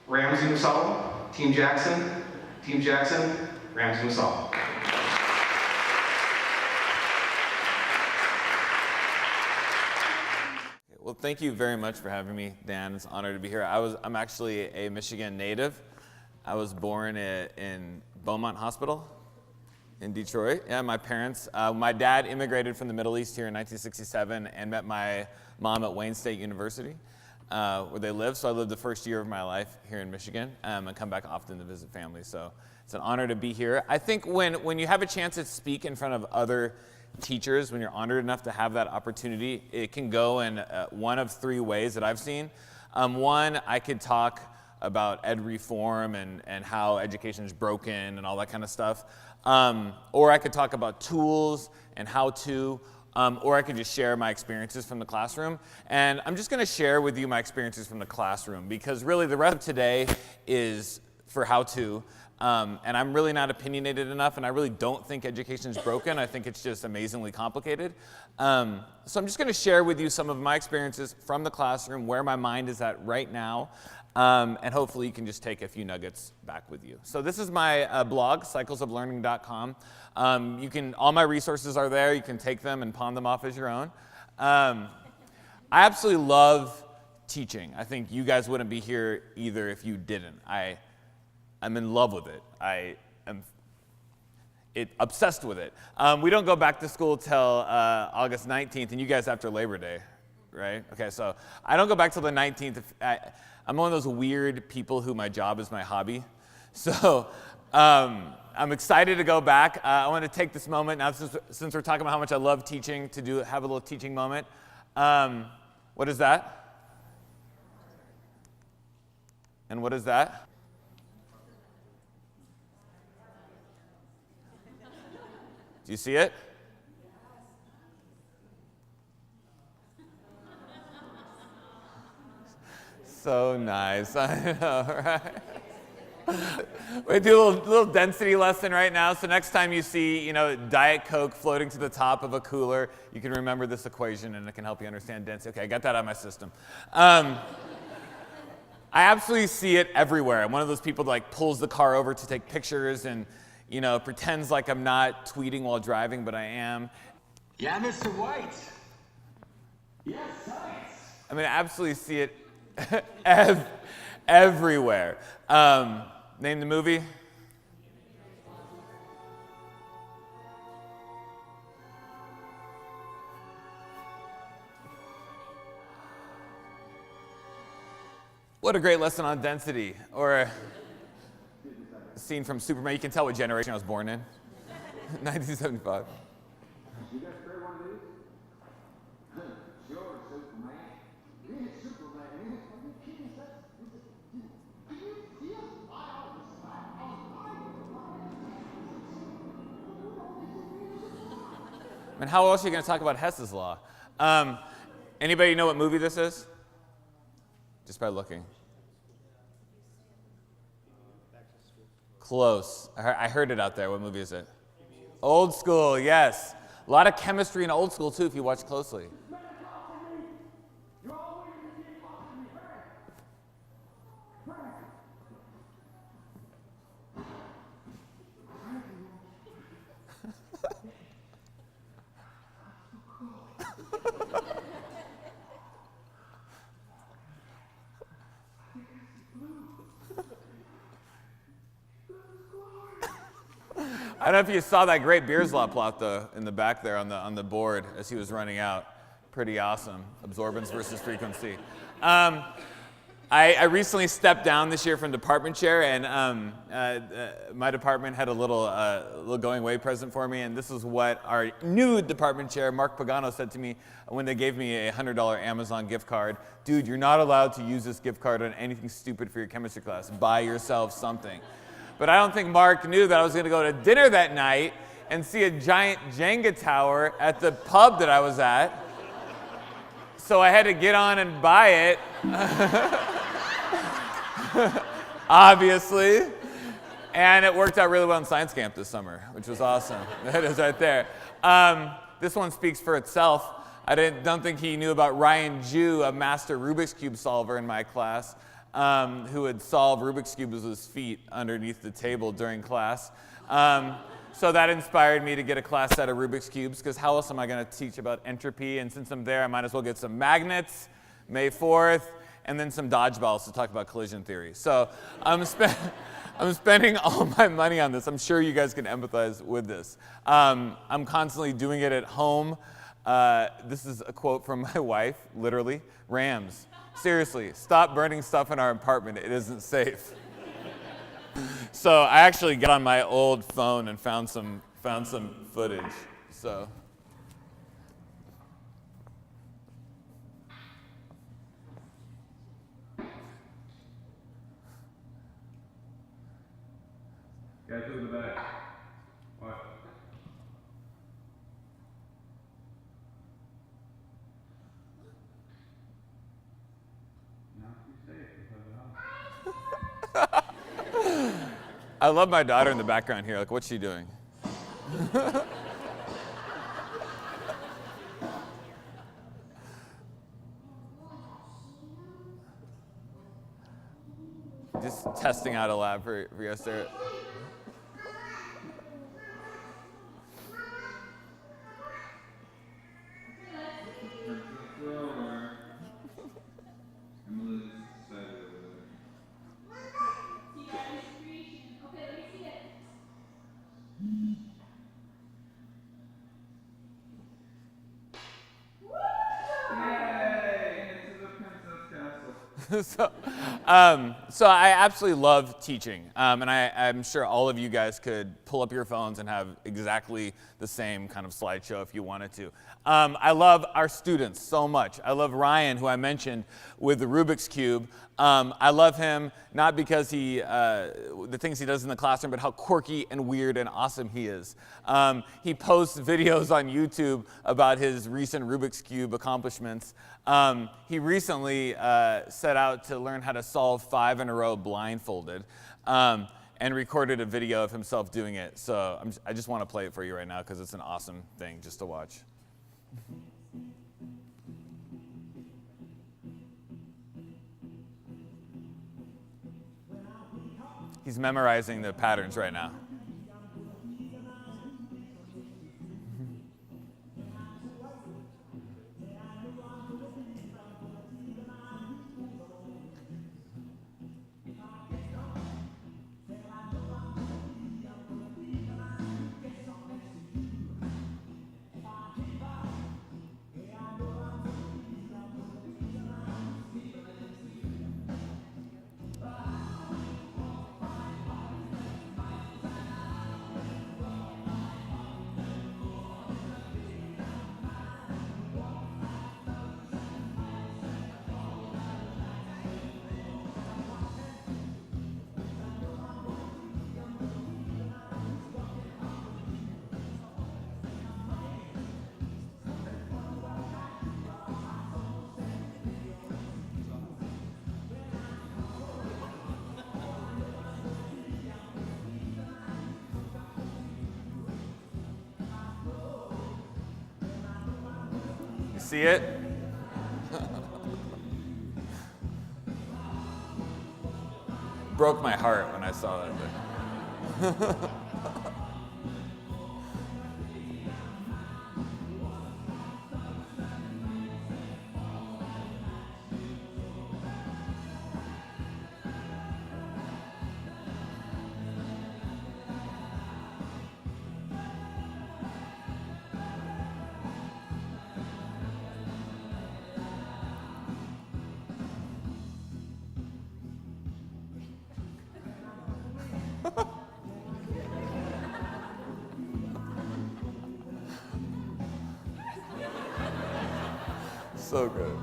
Ramsey Musallam, Team Jackson, Ramsey Musallam. Well, thank you very much for having me, Dan. It's an honor to be here. I'm actually a Michigan native. I was born in Beaumont Hospital in Detroit. Yeah, my parents, my dad immigrated from the Middle East here in 1967 and met my mom at Wayne State University, where they live. So I lived the first year of my life here in Michigan and come back often to visit family. So it's an honor to be here. I think when you have a chance to speak in front of other teachers, when you're honored enough to have that opportunity, it can go in one of three ways that I've seen. One, I could talk about ed reform and how education is broken and all that kind of stuff. Or I could talk about tools and how to, or I could just share my experiences from the classroom. And I'm just gonna share with you my experiences from the classroom because really the rest of today is for how to. And I'm really not opinionated enough, and I really don't think education is broken. I think it's just amazingly complicated. So I'm just going to share with you some of my experiences from the classroom, where my mind is at right now, and hopefully you can just take a few nuggets back with you. So this is my blog, cyclesoflearning.com. All my resources are there. You can take them and pawn them off as your own. I absolutely love teaching. I think you guys wouldn't be here either if you didn't. I'm in love with it. I am obsessed with it. We don't go back to school till August 19th, and you guys after Labor Day, right? Okay, so I don't go back till the 19th. I'm one of those weird people who my job is my hobby. So I'm excited to go back. I want to take this moment now, since we're talking about how much I love teaching, to have a little teaching moment. What is that? And what is that? Do you see it? So nice, I know, right? We do a little density lesson right now. So next time you see, Diet Coke floating to the top of a cooler, you can remember this equation and it can help you understand density. Okay, I got that out of my system. I absolutely see it everywhere. I'm one of those people that pulls the car over to take pictures and pretends like I'm not tweeting while driving, but I am. Yeah, Mr. White. Yes, science. I mean, I absolutely see it everywhere. Name the movie. What a great lesson on density. Or scene from Superman. You can tell what generation I was born in. 1975. You guys spare one of these? Sure, Superman. Yeah, Superman. Are you kidding? And how else are you going to talk about Hess's Law? Anybody know what movie this is? Just by looking. Close. I heard it out there. What movie is it? Old School, yes. A lot of chemistry in Old School, too, if you watch closely. I don't know if you saw that great Beerslaw plot in the back there on the board as he was running out. Pretty awesome. Absorbance versus frequency. I recently stepped down this year from department chair, and my department had a little going away present for me, and this is what our new department chair, Mark Pagano, said to me when they gave me a $100 Amazon gift card. Dude, you're not allowed to use this gift card on anything stupid for your chemistry class. Buy yourself something. But I don't think Mark knew that I was going to go to dinner that night and see a giant Jenga tower at the pub that I was at. So I had to get on and buy it, obviously. And it worked out really well in science camp this summer, which was awesome. That is right there. This one speaks for itself. I don't think he knew about Ryan Jew, a master Rubiks Cube solver in my class. who would solve Rubik's Cubes with his feet underneath the table during class. So that inspired me to get a class set of Rubik's Cubes, because how else am I going to teach about entropy? And since I'm there, I might as well get some magnets, May 4th, and then some dodgeballs to talk about collision theory. So I'm spending all my money on this. I'm sure you guys can empathize with this. I'm constantly doing it at home. This is a quote from my wife, literally. Rams, seriously, stop burning stuff in our apartment. It isn't safe. So I actually got on my old phone and found some footage. So. Guys, look at the back. What? Now you say it. I love my daughter in the background here. Like, what's she doing? Just testing out a lab for you guys there. So I absolutely love teaching, and I'm sure all of you guys could pull up your phones and have exactly the same kind of slideshow if you wanted to. I love our students so much. I love Ryan, who I mentioned with the Rubiks Cube. I love him not because the things he does in the classroom, but how quirky and weird and awesome he is. He posts videos on YouTube about his recent Rubik's Cube accomplishments. He recently set out to learn how to solve 5 in a row blindfolded, and recorded a video of himself doing it. So I just want to play it for you right now because it's an awesome thing just to watch. He's memorizing the patterns right now. See it? Broke my heart when I saw that. So good.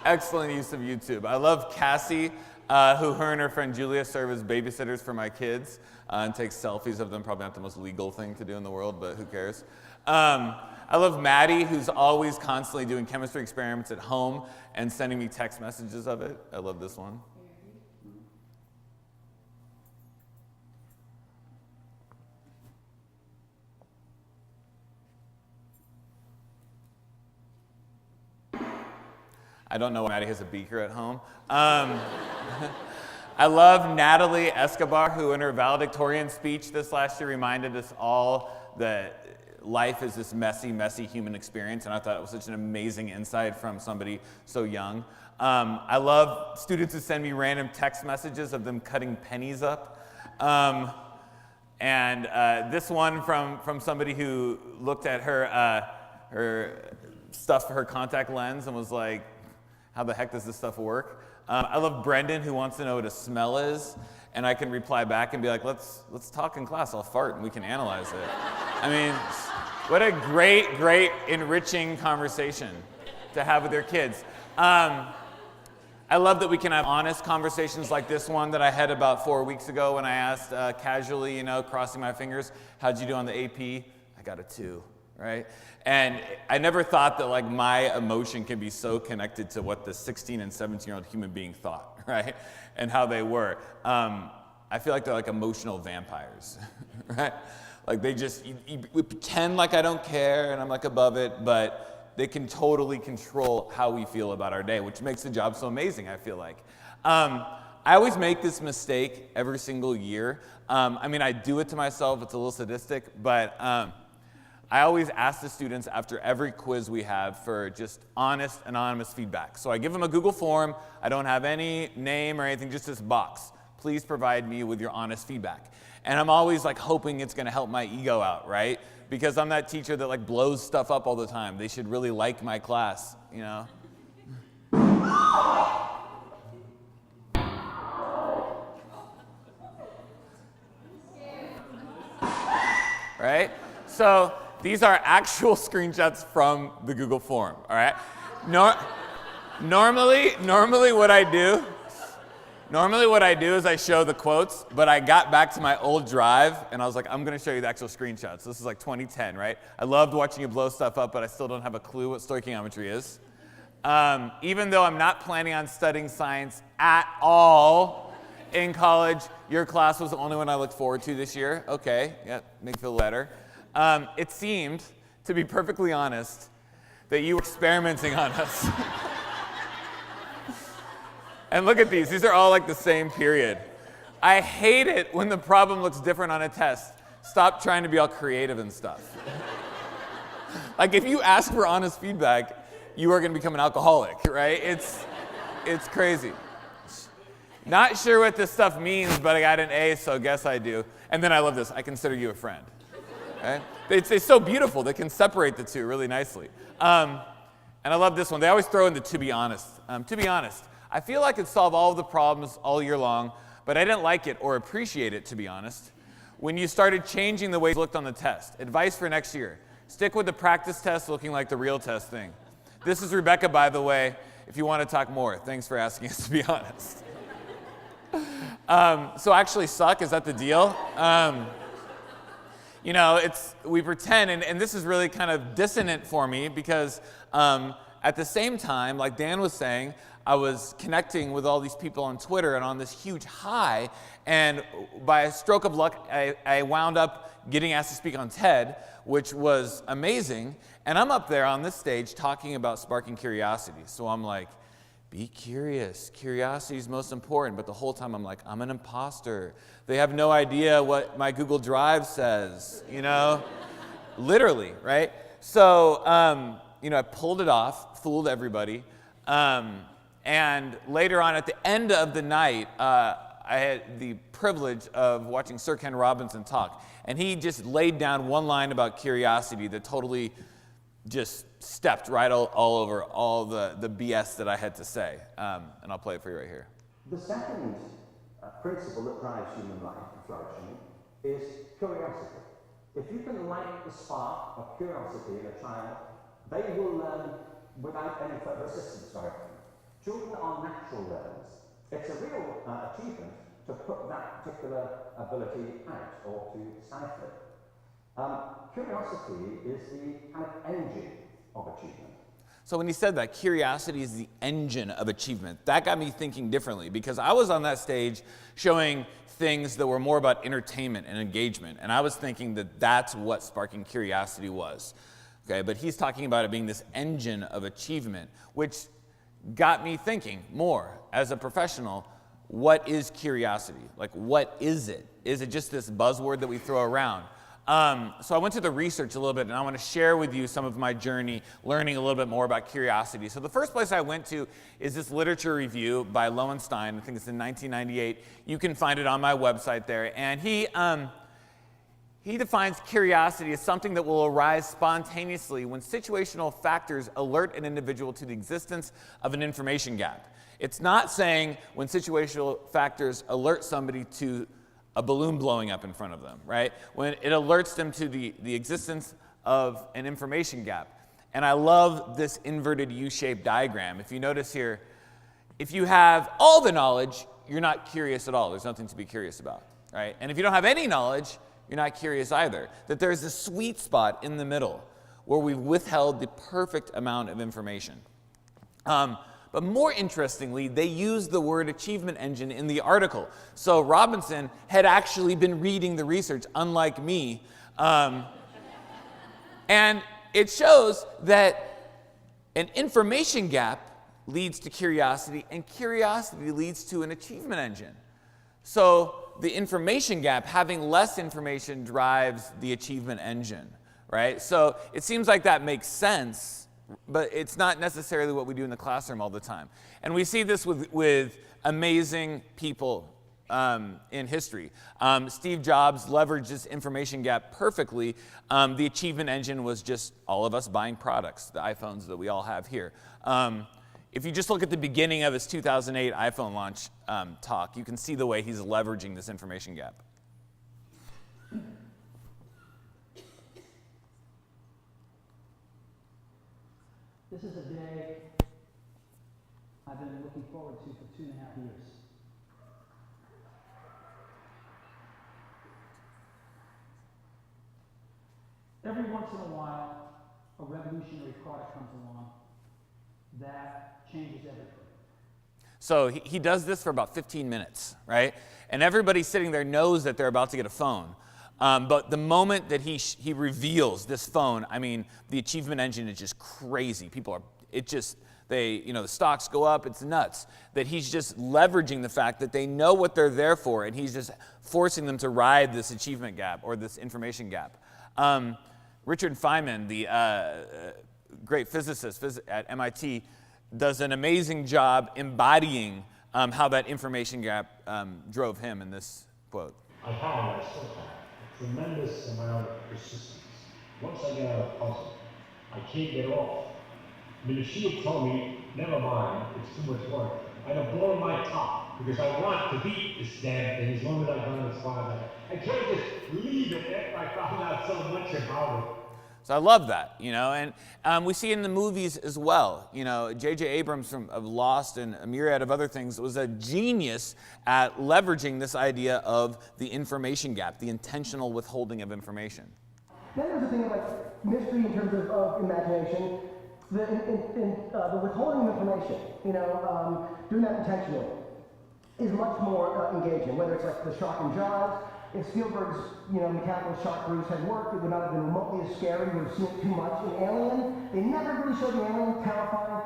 Excellent use of YouTube. I love Cassie, who her and her friend Julia serve as babysitters for my kids and take selfies of them. Probably not the most legal thing to do in the world, but who cares? I love Maddie, who's always constantly doing chemistry experiments at home and sending me text messages of it. I love this one. I don't know why Maddie has a beaker at home. I love Natalie Escobar, who in her valedictorian speech this last year reminded us all that life is this messy, messy human experience, and I thought it was such an amazing insight from somebody so young. I love students who send me random text messages of them cutting pennies up. And this one from somebody who looked at her stuff for her contact lens and was like, how the heck does this stuff work? I love Brendan, who wants to know what a smell is, and I can reply back and be like, let's talk in class. I'll fart and we can analyze it. I mean, what a great, great enriching conversation to have with your kids. I love that we can have honest conversations like this one that I had about 4 weeks ago when I asked casually, crossing my fingers, how'd you do on the AP? I got a 2, right? And I never thought that like my emotion can be so connected to what the 16 and 17-year-old human being thought, right? And how they were. I feel like they're like emotional vampires, right? Like they just, we pretend like I don't care and I'm like above it, but they can totally control how we feel about our day, which makes the job so amazing, I feel like. I always make this mistake every single year. I do it to myself, it's a little sadistic, but I always ask the students after every quiz we have for just honest, anonymous feedback. So I give them a Google form, I don't have any name or anything, just this box. Please provide me with your honest feedback. And I'm always like hoping it's gonna help my ego out, right? Because I'm that teacher that like blows stuff up all the time. They should really like my class, Right? So these are actual screenshots from the Google form, all right? Normally what I do is I show the quotes, but I got back to my old drive and I was like, I'm gonna show you the actual screenshots. This is like 2010, right? I loved watching you blow stuff up, but I still don't have a clue what stoichiometry is. Even though I'm not planning on studying science at all in college, your class was the only one I looked forward to this year. Okay, yeah, make me feel better. It seemed, to be perfectly honest, that you were experimenting on us. And look at these. These are all like the same period. I hate it when the problem looks different on a test. Stop trying to be all creative and stuff. Like if you ask for honest feedback, you are going to become an alcoholic, right? It's crazy. Not sure what this stuff means, but I got an A, so guess I do. And then I love this. I consider you a friend. Right? It's so beautiful. They can separate the two really nicely. And I love this one. They always throw in the to be honest. To be honest, I feel like I could solve all of the problems all year long, but I didn't like it or appreciate it, to be honest. When you started changing the way it looked on the test. Advice for next year. Stick with the practice test looking like the real test thing. This is Rebecca, by the way, if you want to talk more. Thanks for asking us to be honest. So actually suck, is that the deal? We pretend, and this is really kind of dissonant for me because at the same time, like Dan was saying, I was connecting with all these people on Twitter and on this huge high, and by a stroke of luck, I wound up getting asked to speak on TED, which was amazing, and I'm up there on this stage talking about sparking curiosity. So I'm like, be curious. Curiosity is most important, but the whole time I'm like, I'm an imposter. They have no idea what my Google Drive says, Literally, right? So, I pulled it off, fooled everybody, and later on at the end of the night, I had the privilege of watching Sir Ken Robinson talk, and he just laid down one line about curiosity that totally just stepped right all over all the BS that I had to say, and I'll play it for you right here. The second principle that drives human life and flourishing is curiosity. If you can light the spark of curiosity in a child, they will learn without any further assistance or anything. Children are natural learners. It's a real achievement to put that particular ability out or to stifle it. Curiosity is the kind of engine of achievement. So when he said that, curiosity is the engine of achievement, that got me thinking differently because I was on that stage showing things that were more about entertainment and engagement, and I was thinking that that's what sparking curiosity was. Okay, but he's talking about it being this engine of achievement, which got me thinking more as a professional, what is curiosity? Like, what is it? Is it just this buzzword that we throw around? So I went to the research a little bit, and I want to share with you some of my journey learning a little bit more about curiosity. So the first place I went to is this literature review by Lowenstein. I think it's in 1998. You can find it on my website there. And he defines curiosity as something that will arise spontaneously when situational factors alert an individual to the existence of an information gap. It's not saying when situational factors alert somebody to a balloon blowing up in front of them, right? When it alerts them to the existence of an information gap. And I love this inverted U-shaped diagram. If you notice here, if you have all the knowledge, you're not curious at all. There's nothing to be curious about, right? And if you don't have any knowledge, you're not curious either. That there's a sweet spot in the middle where we've withheld the perfect amount of information. But more interestingly, they used the word achievement engine in the article. So Robinson had actually been reading the research, unlike me. And it shows that an information gap leads to curiosity, and curiosity leads to an achievement engine. So the information gap, having less information, drives the achievement engine, right? So it seems like that makes sense, but it's not necessarily what we do in the classroom all the time. And we see this with amazing people in history. Steve Jobs leveraged this information gap perfectly. The achievement engine was just all of us buying products, the iPhones that we all have here. If you just look at the beginning of his 2008 iPhone launch talk, you can see the way he's leveraging this information gap. This is a day I've been looking forward to for 2.5 years. Every once in a while, a revolutionary product comes along that changes everything. So he does this for about 15 minutes, right? And everybody sitting there knows that they're about to get a phone. But the moment that he reveals this phone, I mean, the achievement engine is just crazy. The stocks go up, it's nuts. That he's just leveraging the fact that they know what they're there for, and he's just forcing them to ride this achievement gap or this information gap. Richard Feynman, the great physicist at MIT, does an amazing job embodying how that information gap drove him in this quote. I still have a tremendous amount of persistence. Once I get out of a puzzle, I can't get off. I mean, if she had told me, never mind, it's too much work, I'd have blown my top because I want to beat this damn thing as long as I've done it as far as I can't just leave it after I found out so much about it. So I love that, and we see it in the movies as well. J.J. Abrams of Lost and a myriad of other things was a genius at leveraging this idea of the information gap, the intentional withholding of information. Then there's a thing like mystery in terms of imagination, the withholding of information, doing that intentionally is much more engaging, whether it's like the shark in Jaws. If Spielberg's, mechanical shark cruise had worked, it would not have been remotely as scary. We would have seen it too much. In Alien, they never really showed the alien, terrifying.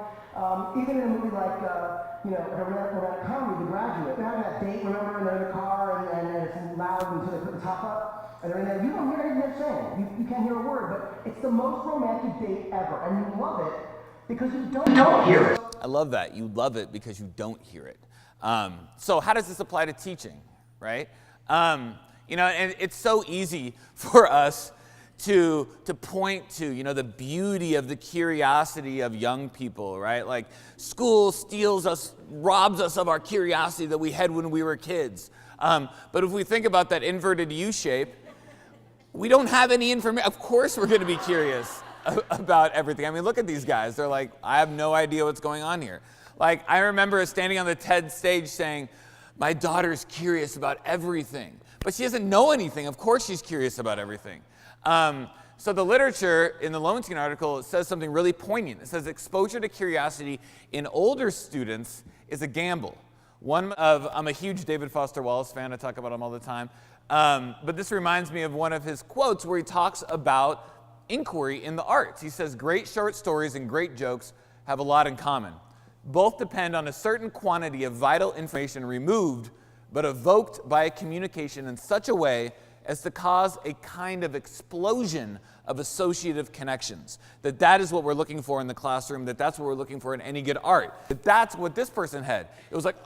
Even in a movie like, a comedy, The Graduate, they're having that date, remember, and they're in the car, and it's loud until they put the top up, and they're in there. You don't hear anything they're saying. You can't hear a word, but it's the most romantic date ever, and you love it because you don't hear it. I love that. You love it because you don't hear it. So how does this apply to teaching, right? And it's so easy for us to point to, the beauty of the curiosity of young people, right? Like school steals us, robs us of our curiosity that we had when we were kids. But if we think about that inverted U shape, we don't have any information. Of course we're going to be curious about everything. I mean, look at these guys. They're like, I have no idea what's going on here. Like, I remember standing on the TED stage saying, my daughter's curious about everything. But she doesn't know anything. Of course she's curious about everything. So the literature in the Lowenstein article says something really poignant. It says exposure to curiosity in older students is a gamble. I'm a huge David Foster Wallace fan. I talk about him all the time. But this reminds me of one of his quotes where he talks about inquiry in the arts. He says, great short stories and great jokes have a lot in common. both depend on a certain quantity of vital information removed, but evoked by a communication in such a way as to cause a kind of explosion of associative connections. That is what we're looking for in the classroom, that's what we're looking for in any good art. That's what this person had. It was like,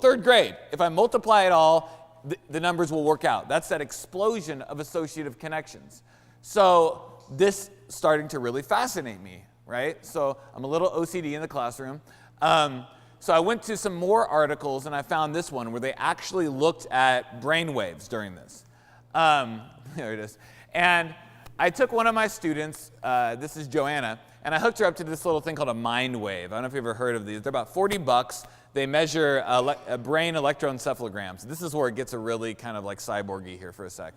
third grade. If I multiply it all, the numbers will work out. That's that explosion of associative connections. So this starting to really fascinate me, right? So I'm a little OCD in the classroom. So I went to some more articles, and I found this one where they actually looked at brain waves during this. There it is. And I took one of my students, this is Joanna, and I hooked her up to this little thing called a mind wave. I don't know if you've ever heard of these. They're about $40. They measure brain electroencephalograms. This is where it gets a really kind of like cyborgy here for a sec.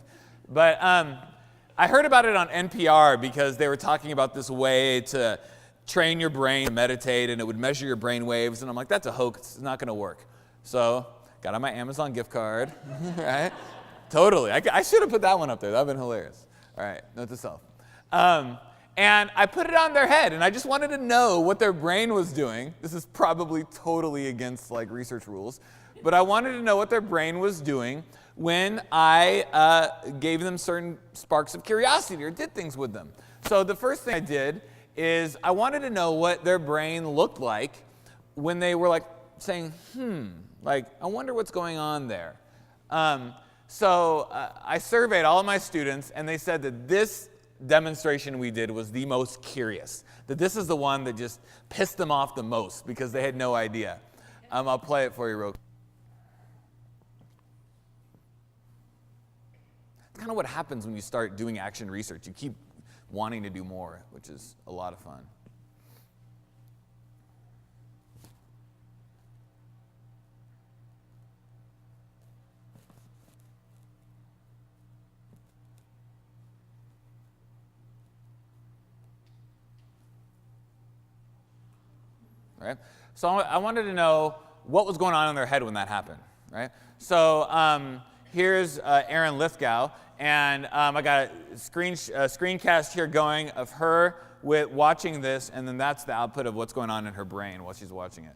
But I heard about it on NPR because they were talking about this way to train your brain to meditate, and it would measure your brain waves. And I'm like, that's a hoax. It's not going to work. So got on my Amazon gift card, right? Totally. I should have put that one up there. That would have been hilarious. All right, note to self. And I put it on their head, and I just wanted to know what their brain was doing. This is probably totally against like research rules, but I wanted to know what their brain was doing when I gave them certain sparks of curiosity or did things with them. So the first thing I did is I wanted to know what their brain looked like when they were like saying, like, I wonder what's going on there. So I surveyed all of my students, and they said that this demonstration we did was the most curious, that this is the one that just pissed them off the most because they had no idea. I'll play it for you real quick. It's kind of what happens when you start doing action research. You keep wanting to do more, which is a lot of fun. Right? So I wanted to know what was going on in their head when that happened, right? So here's Erin Lithgow, and I got a screencast here going of her watching this, and then that's the output of what's going on in her brain while she's watching it.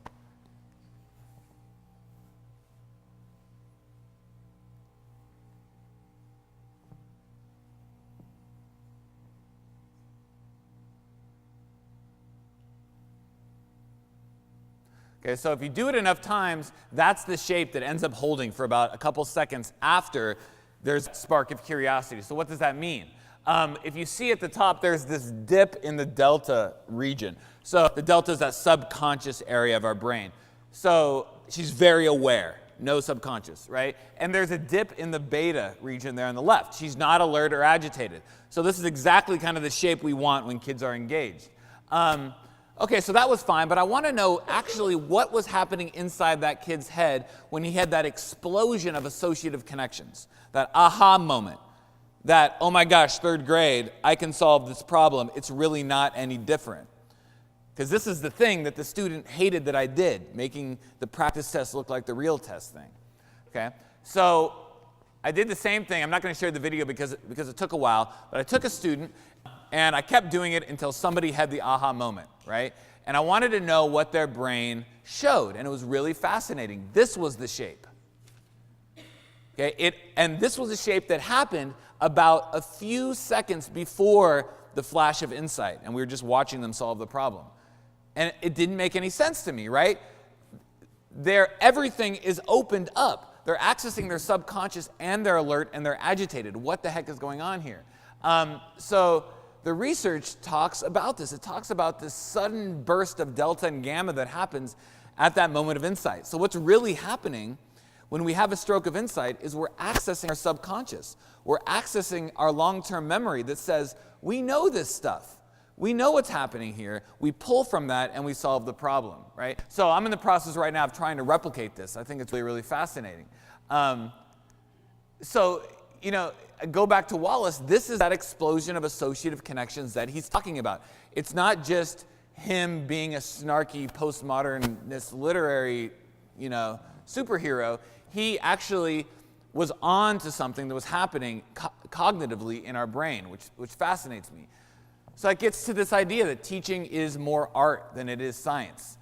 Okay, so if you do it enough times, that's the shape that ends up holding for about a couple seconds after there's a spark of curiosity. So what does that mean? If you see at the top, there's this dip in the delta region. So the delta is that subconscious area of our brain. So she's very aware, no subconscious, right? And there's a dip in the beta region there on the left. She's not alert or agitated. So this is exactly kind of the shape we want when kids are engaged. Okay, so that was fine, but I want to know actually what was happening inside that kid's head when he had that explosion of associative connections, that aha moment, that, oh my gosh, third grade, I can solve this problem. It's really not any different. Because this is the thing that the student hated that I did, making the practice test look like the real test thing. Okay, so I did the same thing. I'm not going to share the video because it took a while, but I took a student, and I kept doing it until somebody had the aha moment, right? And I wanted to know what their brain showed, and it was really fascinating. This was the shape. Okay, and this was a shape that happened about a few seconds before the flash of insight, and we were just watching them solve the problem. And it didn't make any sense to me, right? Everything is opened up. They're accessing their subconscious, and they're alert, and they're agitated. What the heck is going on here? So the research talks about this. It talks about this sudden burst of delta and gamma that happens at that moment of insight. So what's really happening when we have a stroke of insight is we're accessing our subconscious. We're accessing our long-term memory that says, we know this stuff. We know what's happening here. We pull from that and we solve the problem, right? So I'm in the process right now of trying to replicate this. I think it's really, really fascinating. You know, go back to Wallace, this is that explosion of associative connections that he's talking about. It's not just him being a snarky postmodernist literary, superhero. He actually was on to something that was happening cognitively in our brain, which fascinates me. So it gets to this idea that teaching is more art than it is science.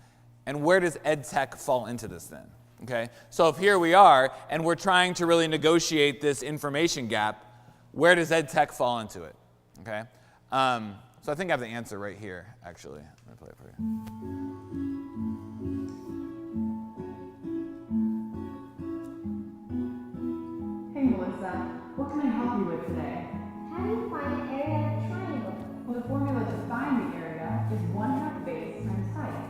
And where does EdTech fall into this then? Okay, so if here we are, and we're trying to really negotiate this information gap, where does EdTech fall into it? Okay, so I think I have the answer right here, actually. Let me play it for you. Hey Melissa, what can I help you with today? How do you find the area of a triangle? Well, the formula to find the area is 1/2 base times height.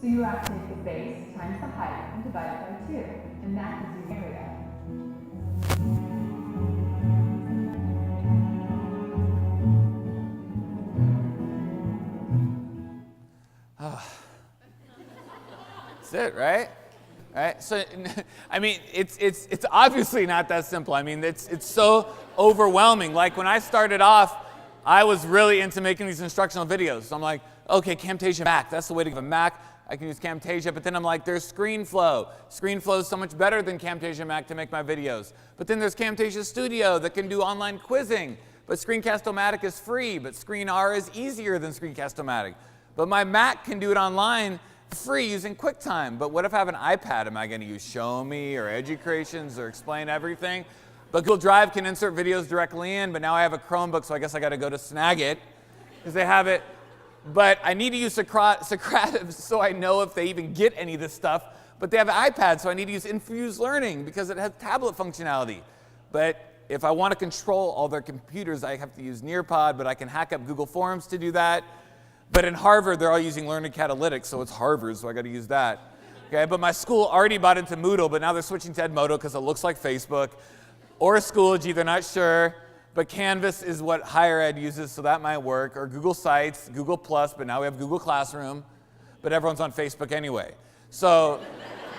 So you have to take the base times the height and divide it by 2, and that gives you the area. That's it, right? Right? So, I mean, it's obviously not that simple. I mean, it's so overwhelming. Like when I started off, I was really into making these instructional videos. So I'm like, okay, Camtasia Mac, that's the way to give a Mac. I can use Camtasia, but then I'm like, there's ScreenFlow. ScreenFlow is so much better than Camtasia Mac to make my videos. But then there's Camtasia Studio that can do online quizzing. But Screencast-O-Matic is free, but ScreenR is easier than Screencast-O-Matic. But my Mac can do it online free using QuickTime. But what if I have an iPad? Am I going to use Show Me or Educreations or Explain Everything? But Google Drive can insert videos directly in, but now I have a Chromebook, so I guess I got to go to Snagit because they have it. But I need to use Socrative so I know if they even get any of this stuff. But they have an iPad, so I need to use Infused Learning because it has tablet functionality. But if I want to control all their computers, I have to use Nearpod, but I can hack up Google Forms to do that. But in Harvard, they're all using Learning Catalytics, so it's Harvard, so I got to use that. Okay, but my school already bought into Moodle, but now they're switching to Edmodo because it looks like Facebook. Or Schoology, they're not sure. But Canvas is what higher ed uses, so that might work. Or Google Sites, Google Plus, but now we have Google Classroom. But everyone's on Facebook anyway. So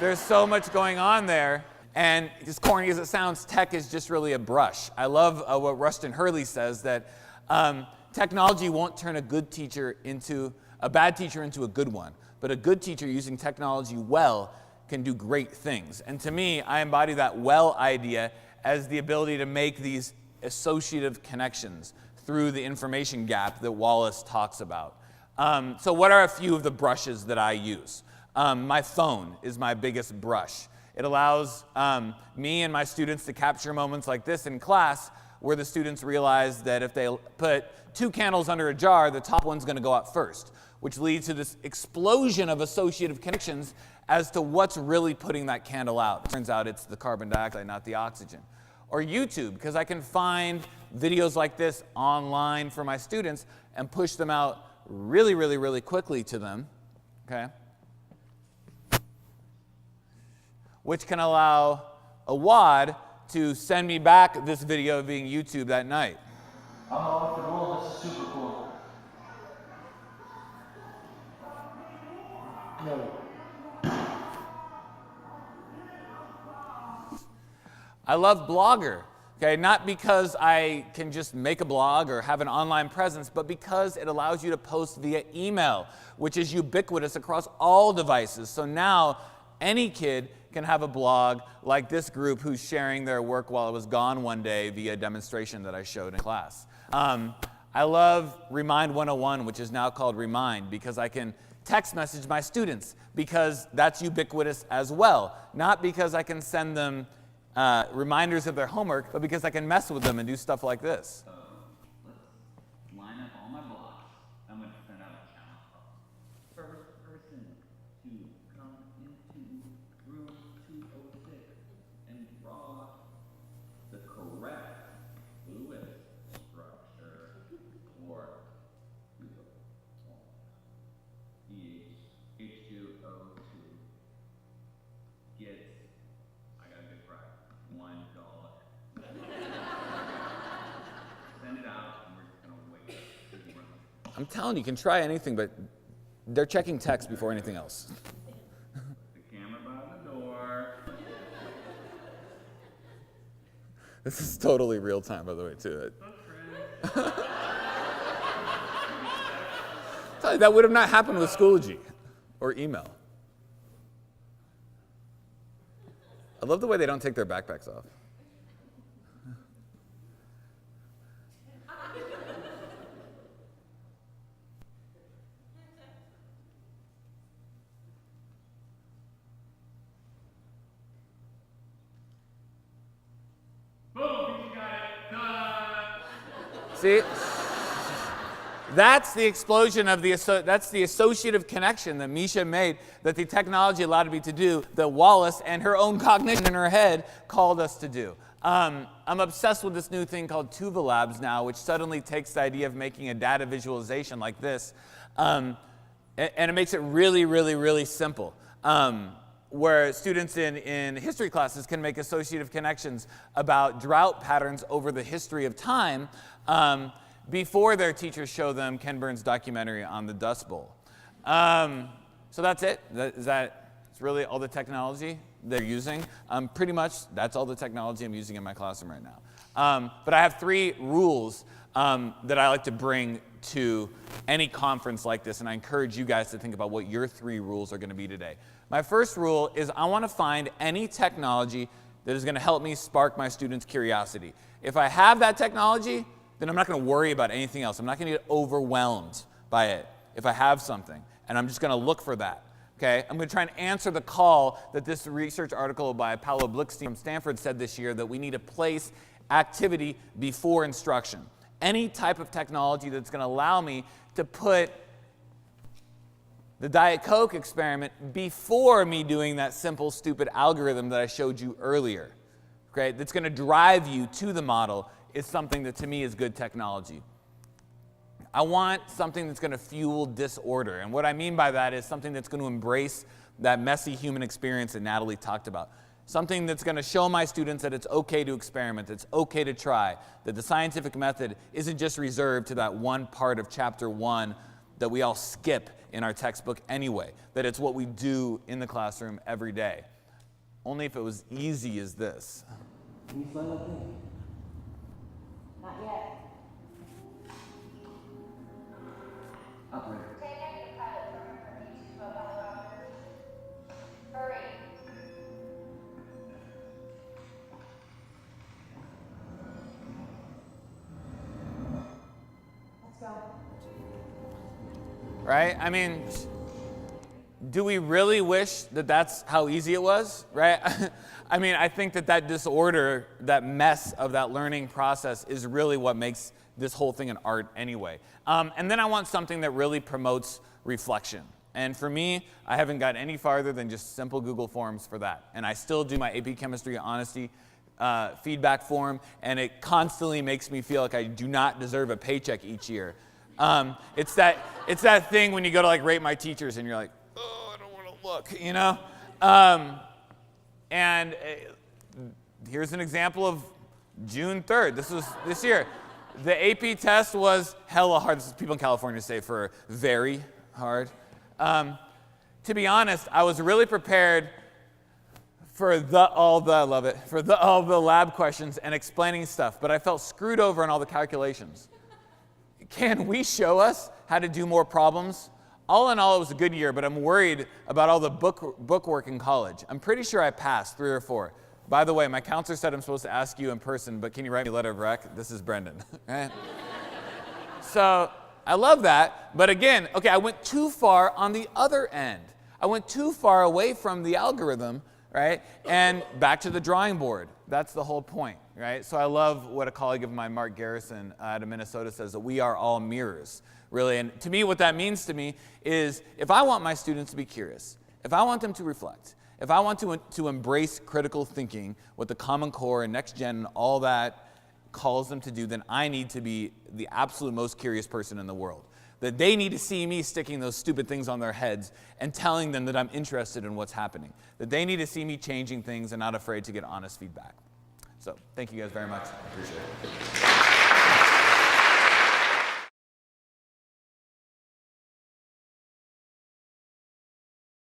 there's so much going on there. And as corny as it sounds, tech is just really a brush. I love what Rustin Hurley says, that technology won't turn a good teacher into a bad teacher into a good one. But a good teacher using technology well can do great things. And to me, I embody that well idea as the ability to make these associative connections through the information gap that Wallace talks about. So what are a few of the brushes that I use? My phone is my biggest brush. It allows me and my students to capture moments like this in class where the students realize that if they put 2 candles under a jar, the top one's going to go out first, which leads to this explosion of associative connections as to what's really putting that candle out. It turns out it's the carbon dioxide, not the oxygen. Or YouTube, because I can find videos like this online for my students and push them out really, really, really quickly to them, okay? Which can allow a WAD to send me back this video being YouTube that night. I'm off the roll, this is super cool. No. I love Blogger, okay? Not because I can just make a blog or have an online presence, but because it allows you to post via email, which is ubiquitous across all devices. So now any kid can have a blog like this group who's sharing their work while I was gone one day via a demonstration that I showed in class. I love Remind 101, which is now called Remind, because I can text message my students because that's ubiquitous as well. Not because I can send them reminders of their homework, but because I can mess with them and do stuff like this. Let's line up all my blocks. I'm going to send out a challenge. First person to come into room 206 and draw the correct fluid structure for H2O2 gets, I got a good price, $1. Send it out, and we're just going to wait. I'm telling you, you can try anything, but they're checking text before anything else. The camera by the door. This is totally real time, by the way, too. Tell you, that would have not happened with Schoology or email. I love the way they don't take their backpacks off. See? That's the explosion of that's the associative connection that Misha made, that the technology allowed me to do, that Wallace and her own cognition in her head called us to do. I'm obsessed with this new thing called Tuva Labs now, which suddenly takes the idea of making a data visualization like this, and it makes it really, really, really simple. Where students in history classes can make associative connections about drought patterns over the history of time, before their teachers show them Ken Burns' documentary on the Dust Bowl. So that's it. It's really all the technology they're using. Pretty much, that's all the technology I'm using in my classroom right now. But I have 3 rules that I like to bring to any conference like this, and I encourage you guys to think about what your 3 rules are going to be today. My first rule is I want to find any technology that is going to help me spark my students' curiosity. If I have that technology, then I'm not going to worry about anything else. I'm not going to get overwhelmed by it if I have something, and I'm just going to look for that. Okay? I'm going to try and answer the call that this research article by Paolo Blickstein from Stanford said this year, that we need to place activity before instruction. Any type of technology that's going to allow me to put the Diet Coke experiment before me doing that simple, stupid algorithm that I showed you earlier. Okay? That's going to drive you to the model is something that to me is good technology. I want something that's going to fuel disorder. And what I mean by that is something that's going to embrace that messy human experience that Natalie talked about. Something that's going to show my students that it's okay to experiment, it's okay to try, that the scientific method isn't just reserved to that one part of chapter 1 that we all skip in our textbook anyway, that it's what we do in the classroom every day. Only if it was easy as this. Can you find that thing? Not yet. Operator. Take out your pilot program from YouTube helicopter. Hurry. Let's go. Right? I mean, do we really wish that that's how easy it was? Right? I mean, I think that disorder, that mess of that learning process is really what makes this whole thing an art anyway. And then I want something that really promotes reflection. And for me, I haven't got any farther than just simple Google Forms for that. And I still do my AP Chemistry Honesty feedback form, and it constantly makes me feel like I do not deserve a paycheck each year. It's that thing when you go to like rate my teachers and you're like, oh, I don't want to look, you know? And here's an example of June 3rd. This was this year. The AP test was hella hard. This is people in California say for very hard. To be honest, I was really prepared for all the lab questions and explaining stuff, but I felt screwed over on all the calculations. Can we show us how to do more problems? All in all, it was a good year, but I'm worried about all the book work in college. I'm pretty sure I passed 3 or 4. By the way, my counselor said I'm supposed to ask you in person, but can you write me a letter of rec? This is Brendan. Right? So I love that, but again, okay, I went too far on the other end. I went too far away from the algorithm, right? And back to the drawing board. That's the whole point, right? So I love what a colleague of mine, Mark Garrison out of Minnesota, says, that we are all mirrors, really. And to me, what that means to me is if I want my students to be curious, if I want them to reflect, if I want to embrace critical thinking, what the Common Core and Next Gen and all that calls them to do, then I need to be the absolute most curious person in the world. That they need to see me sticking those stupid things on their heads and telling them that I'm interested in what's happening. That they need to see me changing things and not afraid to get honest feedback. So thank you guys very much. I appreciate it.